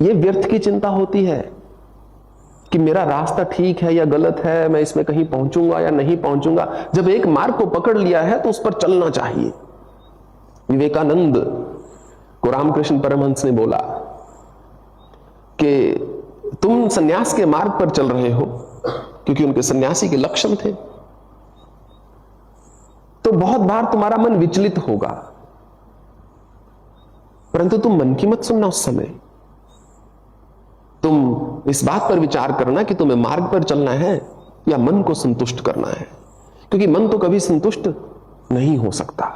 ये व्यर्थ की चिंता होती है कि मेरा रास्ता ठीक है या गलत है, मैं इसमें कहीं पहुंचूंगा या नहीं पहुंचूंगा। जब एक मार्ग को पकड़ लिया है तो उस पर चलना चाहिए। विवेकानंद को रामकृष्ण परमहंस ने बोला कि तुम सन्यास के मार्ग पर चल रहे हो, क्योंकि उनके सन्यासी के लक्षण थे, तो बहुत बार तुम्हारा मन विचलित होगा, परंतु तुम मन की मत सुनना। उस समय तुम इस बात पर विचार करना कि तुम्हें मार्ग पर चलना है या मन को संतुष्ट करना है, क्योंकि मन तो कभी संतुष्ट नहीं हो सकता।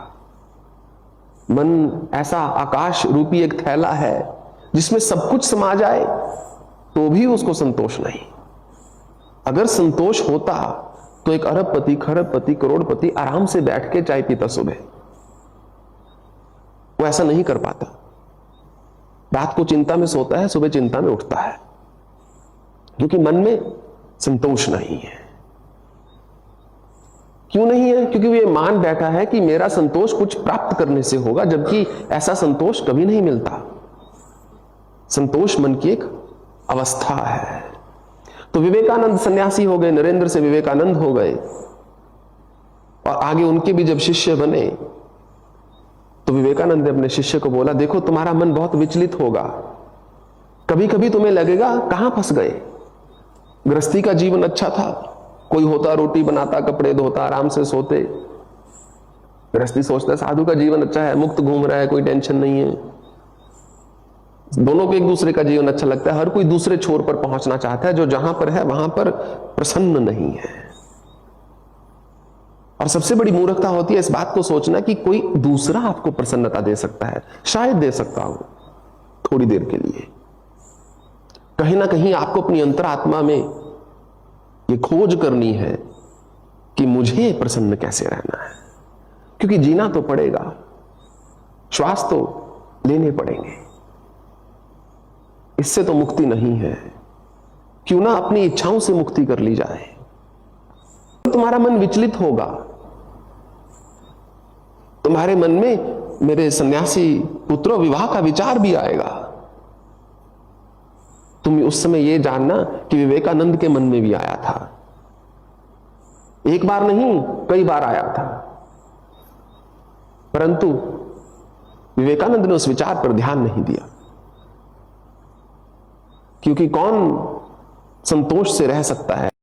मन ऐसा आकाश रूपी एक थैला है जिसमें सब कुछ समा जाए तो भी उसको संतोष नहीं। अगर संतोष होता तो एक अरबपति, खरबपति, करोड़पति आराम से बैठ के चाय पीता सुबह। वो ऐसा नहीं कर पाता। रात को चिंता में सोता है, सुबह चिंता में उठता है, क्योंकि मन में संतोष नहीं है। क्यों नहीं है? क्योंकि वो ये मान बैठा है कि मेरा संतोष कुछ प्राप्त करने से होगा, जबकि ऐसा संतोष कभी नहीं मिलता। संतोष मन की एक अवस्था है। तो विवेकानंद सन्यासी हो गए, नरेंद्र से विवेकानंद हो गए, और आगे उनके भी जब शिष्य बने तो विवेकानंद ने अपने शिष्य को बोला, देखो तुम्हारा मन बहुत विचलित होगा, कभी कभी तुम्हें लगेगा कहां फंस गए। गृहस्थी का जीवन अच्छा था, कोई होता रोटी बनाता, कपड़े धोता, आराम से सोते। गृहस्थी सोचता है साधु का जीवन अच्छा है, मुक्त घूम रहा है, कोई टेंशन नहीं है। दोनों को एक दूसरे का जीवन अच्छा लगता है। हर कोई दूसरे छोर पर पहुंचना चाहता है, जो जहां पर है वहां पर प्रसन्न नहीं है। और सबसे बड़ी मूर्खता होती है इस बात को सोचना कि कोई दूसरा आपको प्रसन्नता दे सकता है। शायद दे सकता हो थोड़ी देर के लिए। कहीं ना कहीं आपको अपनी अंतरात्मा में ये खोज करनी है कि मुझे प्रसन्न कैसे रहना है, क्योंकि जीना तो पड़ेगा, श्वास तो लेने पड़ेंगे, इससे तो मुक्ति नहीं है। क्यों ना अपनी इच्छाओं से मुक्ति कर ली जाए। तुम्हारा मन विचलित होगा, तुम्हारे मन में मेरे सन्यासी पुत्रों विवाह का विचार भी आएगा। तुम उस समय ये जानना कि विवेकानंद के मन में भी आया था। एक बार नहीं, कई बार आया था, परंतु विवेकानंद ने उस विचार पर ध्यान नहीं दिया, क्योंकि कौन संतोष से रह सकता है।